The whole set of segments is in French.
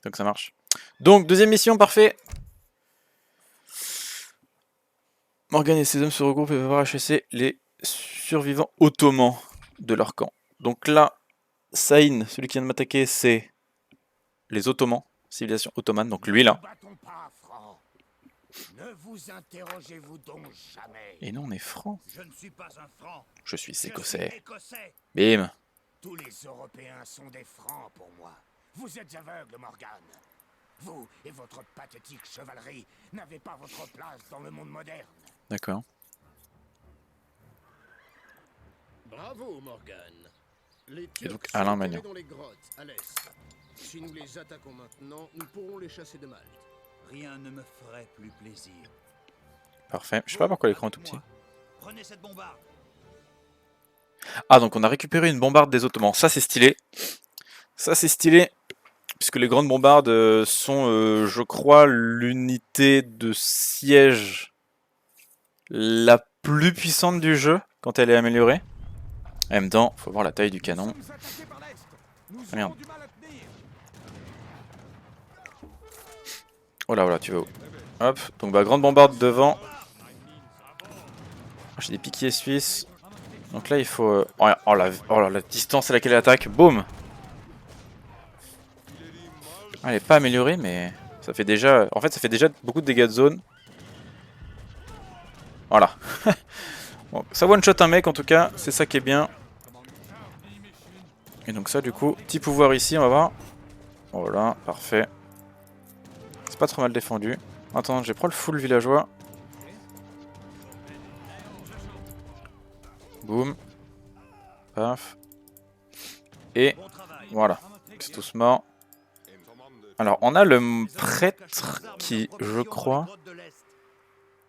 Donc ça marche. Donc, deuxième mission, parfait. Morgan et ses hommes se regroupent et vont voir chasser les survivants ottomans de leur camp. Donc là, Saïn, celui qui vient de m'attaquer, c'est les Ottomans, civilisation ottomane, donc lui là. Ne vous interrogez-vous donc jamais. Et nous on est franc. Je ne suis pas un franc. Je suis Je écossais. suis écossais. Bim. Tous les Européens sont des francs pour moi. Vous êtes aveugle, Morgan. Vous et votre pathétique chevalerie n'avez pas votre place dans le monde moderne. D'accord. Bravo, Morgan. Les Et Turcs donc sont Alain enterrés Magnan. dans les grottes, à l'est. Si nous les attaquons maintenant, nous pourrons les chasser de Malte. Rien ne me ferait plus plaisir. Parfait. Je sais pas pourquoi l'écran est tout petit. Prenez cette bombarde. Ah, donc on a récupéré une bombarde des Ottomans. Ça c'est stylé. Ça c'est stylé. Puisque les grandes bombardes sont, je crois, l'unité de siège la plus puissante du jeu quand elle est améliorée. En même temps, faut voir la taille du canon. Ah, merde. Oh là, voilà, tu vas où? Hop, donc bah grande bombarde devant. J'ai des piquiers suisses. Donc là il faut... Oh, la distance à laquelle elle attaque, boum. Elle est pas améliorée mais ça fait déjà... En fait ça fait déjà beaucoup de dégâts de zone. Voilà. Bon, ça one shot un mec en tout cas, c'est ça qui est bien. Et donc ça du coup, petit pouvoir ici on va voir. Voilà, parfait. C'est pas trop mal défendu. Attends, je vais prendre le full villageois. Boum. Paf. Et voilà. C'est tous morts. Alors, on a le prêtre qui, je crois...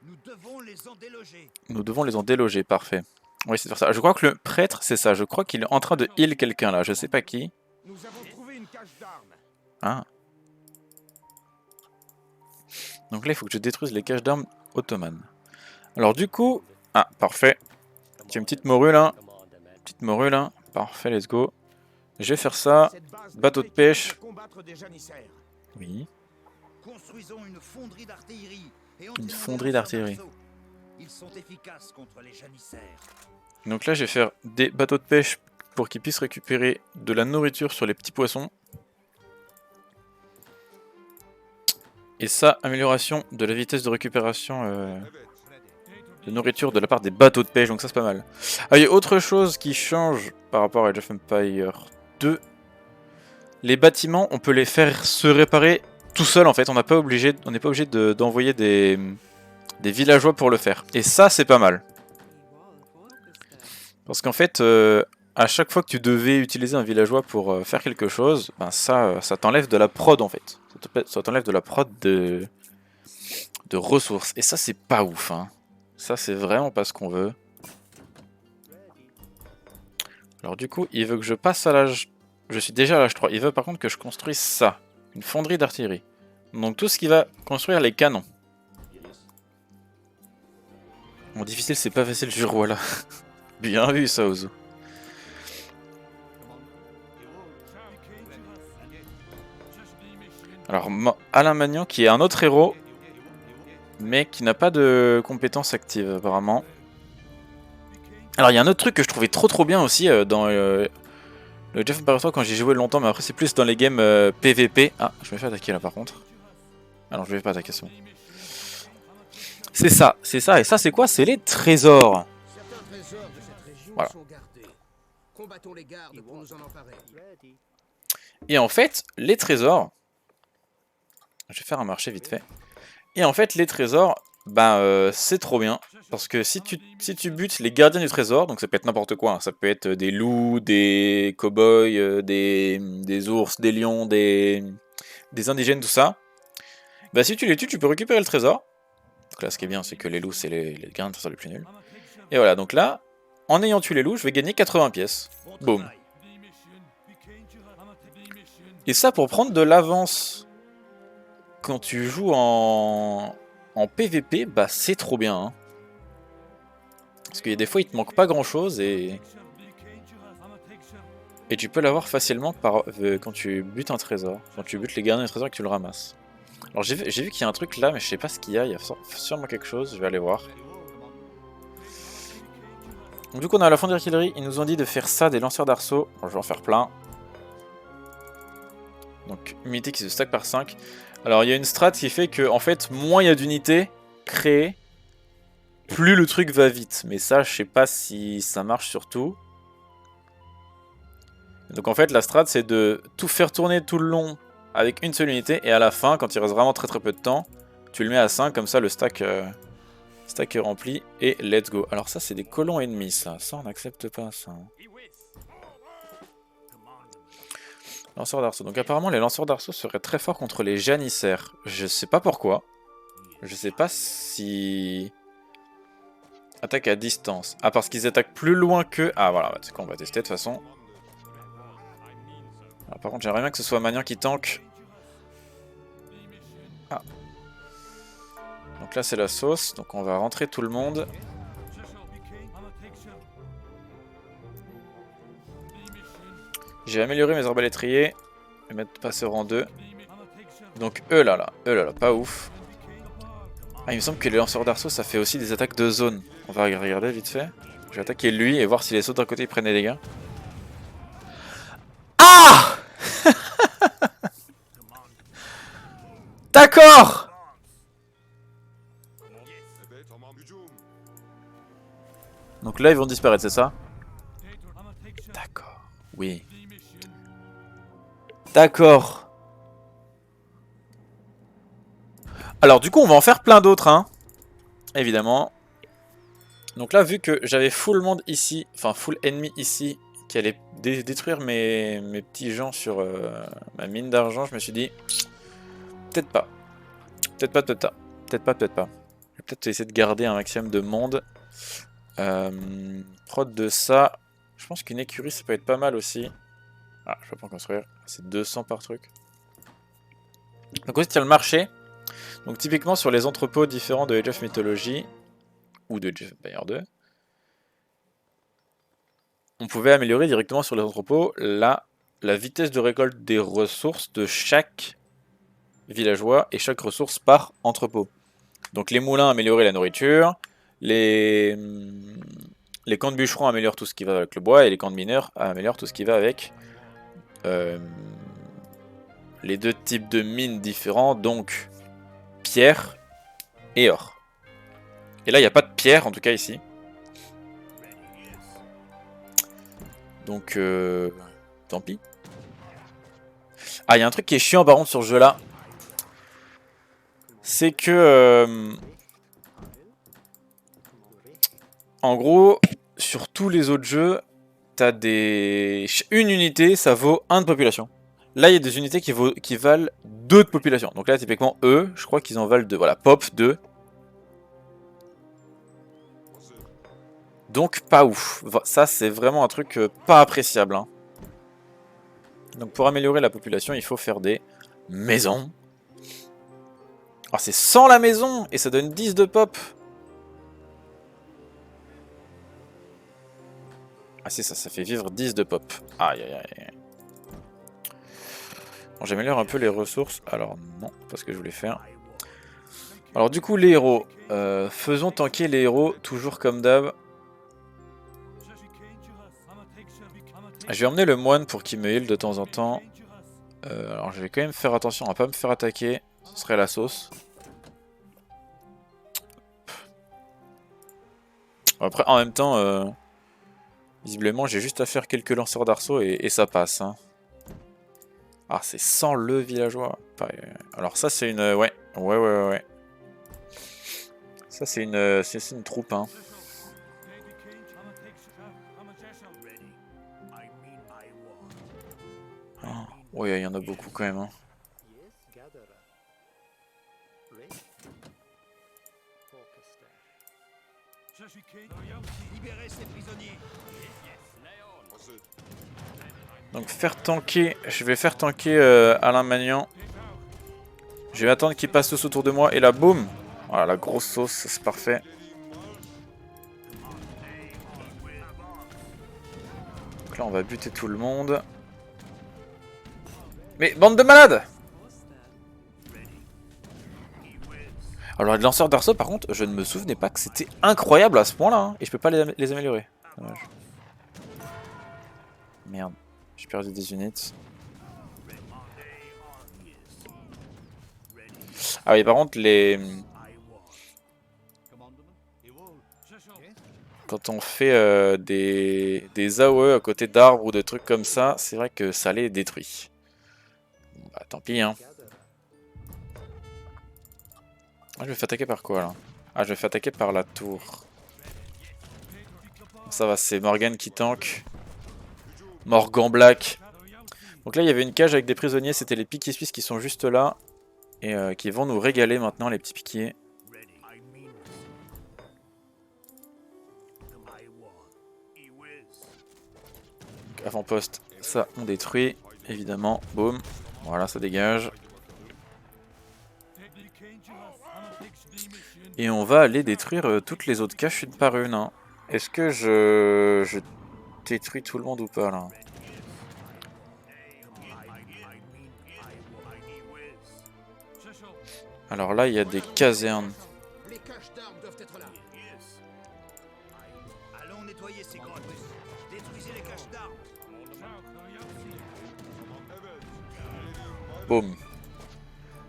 Nous devons les en déloger. Nous devons les en déloger, parfait. Oui, c'est pour ça. Je crois que le prêtre, c'est ça. Je crois qu'il est en train de heal quelqu'un là. Je sais pas qui. Nous avons trouvé une cache d'armes. Ah. Donc là, il faut que je détruise les caches d'armes ottomanes. Alors du coup... Ah, parfait. J'ai une petite morue là. Petite morue là. Parfait, let's go. Je vais faire ça. Bateau de pêche. Oui. Construisons une fonderie d'artillerie. Une fonderie d'artillerie. Ils sont efficaces contre les janissaires. Donc là, je vais faire des bateaux de pêche pour qu'ils puissent récupérer de la nourriture sur les petits poissons. Et ça, amélioration de la vitesse de récupération de nourriture de la part des bateaux de pêche, donc ça c'est pas mal. Ah, il y a autre chose qui change par rapport à Age of Empires 2. Les bâtiments, on peut les faire se réparer tout seul en fait, on n'est pas obligé d'envoyer des villageois pour le faire. Et ça c'est pas mal. Parce qu'en fait, à chaque fois que tu devais utiliser un villageois pour faire quelque chose, ben ça t'enlève de la prod en fait. Ça t'enlève de la prod de ressources. Et ça c'est pas ouf hein. Ça c'est vraiment pas ce qu'on veut. Alors du coup, il veut que je passe à l'âge... Je suis déjà à l'âge 3. Il veut par contre que je construise ça. Une fonderie d'artillerie. Donc tout ce qui va construire les canons. Bon, difficile, c'est pas facile, je roi là. Bien vu ça, Ozu. Alors, Alain Magnan qui est un autre héros, mais qui n'a pas de compétences actives apparemment. Alors, il y a un autre truc que je trouvais trop bien aussi dans le Age of Empires 3 quand j'ai joué longtemps, mais après c'est plus dans les games PVP. Ah, je me fais attaquer là par contre. Ah non, je vais pas attaquer ça. C'est ça, et ça c'est quoi? C'est les trésors. Certains trésors de cette région Voilà. sont gardés. Combattons les gardes pour nous en emparer. Et en fait, les trésors... Je vais faire un marché vite fait. Et en fait, les trésors, ben, c'est trop bien. Parce que si tu butes les gardiens du trésor, donc ça peut être n'importe quoi, hein, ça peut être des loups, des cow-boys, des ours, des lions, des indigènes, tout ça. Bah si tu les tues, tu peux récupérer le trésor. Donc là, ce qui est bien, c'est que les loups, c'est les gardiens de trésor les plus nuls. Et voilà, donc là, en ayant tué les loups, je vais gagner 80 pièces. Boum. Et ça, pour prendre de l'avance quand tu joues en PVP, bah c'est trop bien. Hein. Parce qu'il y a des fois, il te manque pas grand chose et... Et tu peux l'avoir facilement quand tu butes un trésor. Quand tu butes les gardiens du trésor et que tu le ramasses. Alors j'ai vu qu'il y a un truc là, mais je sais pas ce qu'il y a. Il y a sûrement quelque chose, je vais aller voir. Donc du coup on a la fin d'artillerie, ils nous ont dit de faire ça des lanceurs d'arceaux. Bon, je vais en faire plein. Donc unité qui se stack par 5. Alors il y a une strat qui fait que en fait moins il y a d'unités créées, plus le truc va vite. Mais ça je sais pas si ça marche sur tout. Donc en fait la strat c'est de tout faire tourner tout le long avec une seule unité. Et à la fin quand il reste vraiment très peu de temps, tu le mets à 5 comme ça le stack... Stack est rempli et let's go. Alors ça c'est des colons ennemis ça. Ça on n'accepte pas ça. Lanceurs d'arceaux. Donc apparemment les lanceurs d'arceaux seraient très forts contre les janissaires. Je sais pas pourquoi. Je sais pas si... Attaque à distance. Ah parce qu'ils attaquent plus loin que... Ah voilà, c'est quoi on va tester de toute façon. Alors, par contre j'aimerais bien que ce soit Magnan qui tank. Ah. Donc là c'est la sauce, donc on va rentrer tout le monde. J'ai amélioré mes arbalétriers. Je vais mettre passeur en 2. Donc eux là, pas ouf. Ah il me semble que les lanceurs d'arceaux ça fait aussi des attaques de zone. On va regarder vite fait. Je vais attaquer lui et voir si les autres d'un côté ils prennent des dégâts. Ah d'accord. Donc là ils vont disparaître, c'est ça? D'accord. Oui. D'accord. Alors du coup on va en faire plein d'autres hein. Évidemment. Donc là vu que j'avais full monde ici, enfin full ennemi ici, qui allait détruire mes petits gens sur ma mine d'argent, je me suis dit peut-être pas. Peut-être pas, peut-être pas. Peut-être pas, peut-être pas. Je vais peut-être essayer de garder un maximum de monde. Prod de ça. Je pense qu'une écurie ça peut être pas mal aussi. Ah, je vais pas en construire. C'est 200 par truc. Donc aussi il y a le marché. Donc typiquement sur les entrepôts différents de Age of Mythology ou de Age of Empires 2, on pouvait améliorer directement sur les entrepôts la vitesse de récolte des ressources de chaque villageois et chaque ressource par entrepôt. Donc les moulins amélioraient la nourriture, les camps de bûcherons améliorent tout ce qui va avec le bois et les camps de mineurs améliorent tout ce qui va avec les deux types de mines différents, donc pierre et or. Et là il n'y a pas de pierre en tout cas ici. Donc tant pis. Ah il y a un truc qui est chiant par contre sur ce jeu là. C'est que en gros sur tous les autres jeux t'as une unité ça vaut 1 de population. Là il y a des unités qui valent 2 de population. Donc là typiquement eux je crois qu'ils en valent 2. Voilà pop 2. Donc pas ouf. Ça c'est vraiment un truc pas appréciable hein. Donc pour améliorer la population il faut faire des maisons. Alors c'est 100 la maison et ça donne 10 de pop. Ah c'est ça, ça fait vivre 10 de pop. Aïe aïe aïe. Bon j'améliore un peu les ressources. Alors non, pas ce que je voulais faire. Alors du coup les héros. Faisons tanker les héros toujours comme d'hab. Je vais emmener le moine pour qu'il me heal de temps en temps. Alors je vais quand même faire attention à pas me faire attaquer. Ce serait la sauce. Après en même temps, visiblement j'ai juste à faire quelques lanceurs d'arceaux et ça passe. Hein. Ah c'est sans le villageois. Alors ça c'est une... Ouais. Ça c'est une troupe. Hein. Oh, ouais, il y en a beaucoup quand même. Hein. Donc faire tanker, je vais faire tanker Alain Magnan. Je vais attendre qu'il passe tous autour de moi et là boum. Voilà la grosse sauce, c'est parfait. Donc là on va buter tout le monde. Mais bande de malades! Alors les lanceurs d'arceaux par contre, je ne me souvenais pas que c'était incroyable à ce point là, hein, et je peux pas les améliorer. Dommage. Merde, j'ai perdu des unités. Ah oui, par contre les... Quand on fait des AOE à côté d'arbres ou de trucs comme ça, c'est vrai que ça les détruit. Bon, bah tant pis hein. Ah, je me fais attaquer par quoi là? Ah, je me fais attaquer par la tour. Ça va, c'est Morgan qui tank. Morgan Black. Donc là, il y avait une cage avec des prisonniers, c'était les piquiers suisses qui sont juste là. Et qui vont nous régaler maintenant, les petits piquiers. Avant-poste, ça on détruit, évidemment. Boum. Voilà, ça dégage. Et on va aller détruire toutes les autres caches une par une. Hein. Est-ce que je détruis tout le monde ou pas là? Alors là, il y a des casernes. Les caches d'armes doivent être là. Allons nettoyer ces grottes. Détruisez les caches d'armes. Boum.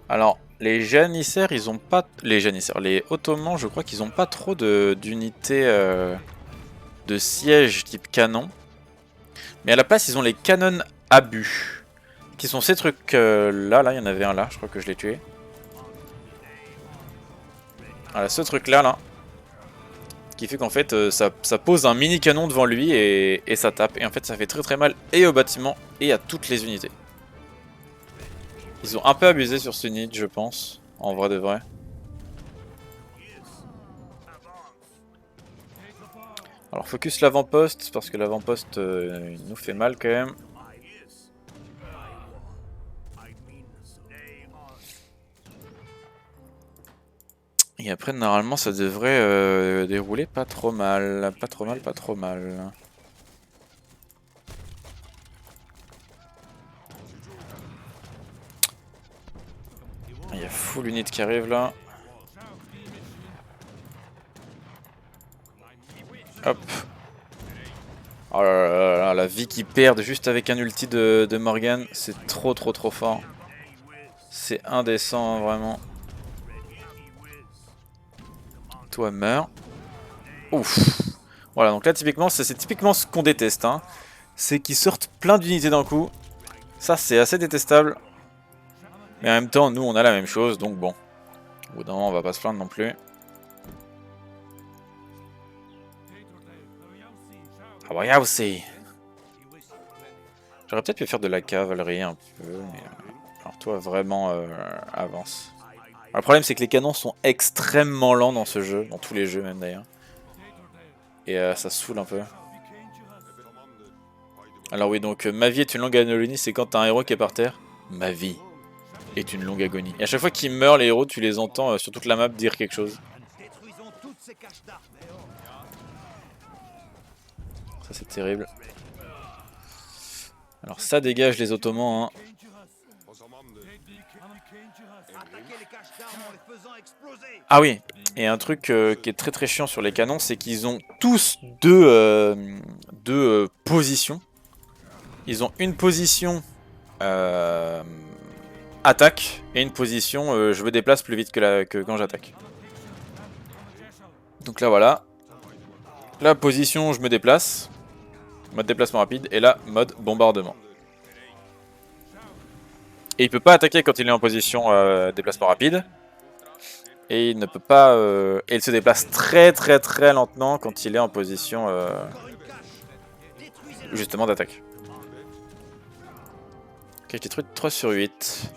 Alors, les janissaires, ils ont pas... Les janissaires, les ottomans, je crois qu'ils ont pas trop d'unités de siège type canon. Mais à la place, ils ont les canons abus. Qui sont ces trucs là, il y en avait un là, je crois que je l'ai tué. Voilà, ce truc là. Qui fait qu'en fait, ça pose un mini canon devant lui et ça tape. Et en fait, ça fait très très mal et au bâtiment et à toutes les unités. Ils ont un peu abusé sur ce nid, je pense. En vrai de vrai. Alors focus l'avant-poste, parce que l'avant-poste il nous fait mal quand même. Et après normalement ça devrait dérouler pas trop mal. Pas trop mal, pas trop mal. Il y a full unit qui arrive là. Hop. Oh là là là, la vie qu'ils perdent juste avec un ulti de Morgan, c'est trop fort. C'est indécent, vraiment. Toi, meurs. Ouf. Voilà, donc là, typiquement, c'est typiquement ce qu'on déteste. Hein. C'est qu'ils sortent plein d'unités d'un coup. Ça, c'est assez détestable. Mais en même temps, nous, on a la même chose, donc bon. Au bout d'un moment, on va pas se plaindre non plus. Ah bah, y'a aussi. J'aurais peut-être pu faire de la cavalerie un peu, mais... Alors toi, vraiment, avance. Alors, le problème, c'est que les canons sont extrêmement lents dans ce jeu, dans tous les jeux même d'ailleurs. Et ça saoule un peu. Alors oui, donc ma vie est une longue agonie, c'est quand t'as un héros qui est par terre. Ma vie est une longue agonie. Et à chaque fois qu'ils meurent, les héros, tu les entends sur toute la map dire quelque chose. Ça c'est terrible. Alors ça dégage les Ottomans. Hein. Ah oui, et un truc qui est très chiant sur les canons, c'est qu'ils ont tous deux positions. Ils ont une position attaque et une position je me déplace plus vite que quand j'attaque. Donc là voilà. La position je me déplace. Mode déplacement rapide. Et là mode bombardement. Et il peut pas attaquer quand il est en position déplacement rapide. Et il ne peut pas... et il se déplace très lentement quand il est en position justement d'attaque. Ok, j'ai détruit 3 sur 8.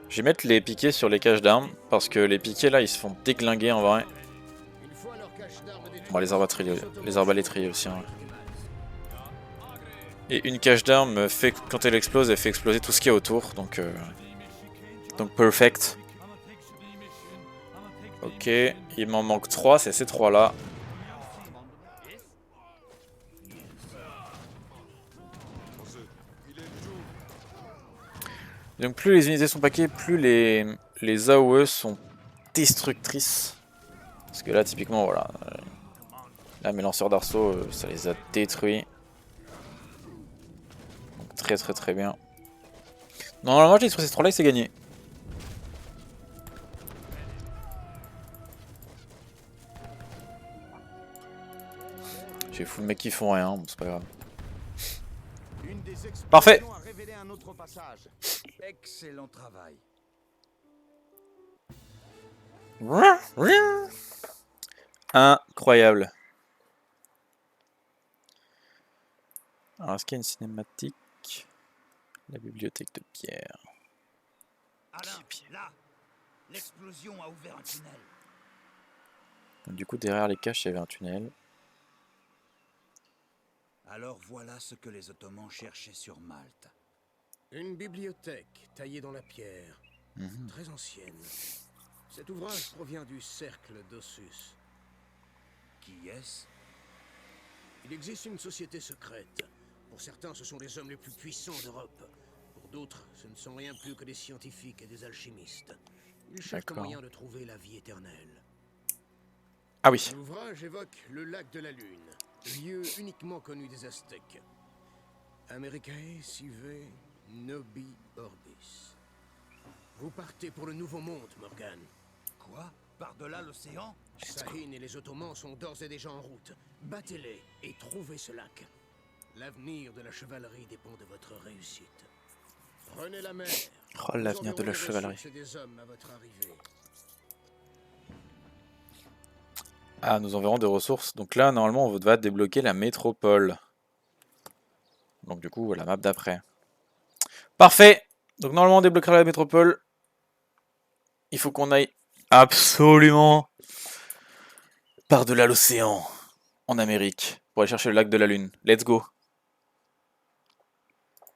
Je vais mettre les piquets sur les caches d'armes, parce que les piquets là ils se font déglinguer en vrai. Bon, les arbalétriers aussi. Hein. Et une cache d'armes fait, quand elle explose, elle fait exploser tout ce qu'il y a autour, donc perfect. Ok, il m'en manque 3, c'est ces 3 là. Donc plus les unités sont paquées, plus les AOE sont destructrices. Parce que là, typiquement, voilà. Là, mes lanceurs d'arceaux, ça les a détruits. Donc très très très bien. Normalement, je dis sur ces 3 là, c'est gagné. J'ai fou le mec qui font rien, bon, c'est pas grave. Parfait. A révélé un autre passage. Excellent travail. Incroyable. Alors, est-ce qu'il y a une cinématique? La bibliothèque de pierre. Alain, là, l'explosion a ouvert un tunnel. Donc, du coup, derrière les caches, il y avait un tunnel. Alors voilà ce que les Ottomans cherchaient sur Malte. Une bibliothèque taillée dans la pierre, Mhm. très ancienne. Cet ouvrage provient du cercle d'Ossus. Qui est-ce? Il existe une société secrète. Pour certains, ce sont les hommes les plus puissants d'Europe. Pour d'autres, ce ne sont rien plus que des scientifiques et des alchimistes. Ils cherchent un D'accord. moyen de trouver la vie éternelle. Ah oui. L'ouvrage évoque le lac de la Lune, lieu uniquement connu des Aztèques. Americae sive nobi orbis. Vous partez pour le Nouveau Monde, Morgan. Quoi? Par-delà l'océan? Sahin et les Ottomans sont d'ores et déjà en route. Battez-les et trouvez ce lac. L'avenir de la chevalerie dépend de votre réussite. Prenez la mer. Oh, l'avenir de la Nous enverrons des chevalerie. ressources et des hommes à votre arrivée. Ah, nous enverrons des ressources. Donc là, normalement, on va débloquer la métropole. Donc du coup, la map d'après. Parfait. Donc normalement, on débloquera la métropole. Il faut qu'on aille absolument par-delà l'océan, en Amérique, pour aller chercher le lac de la Lune. Let's go.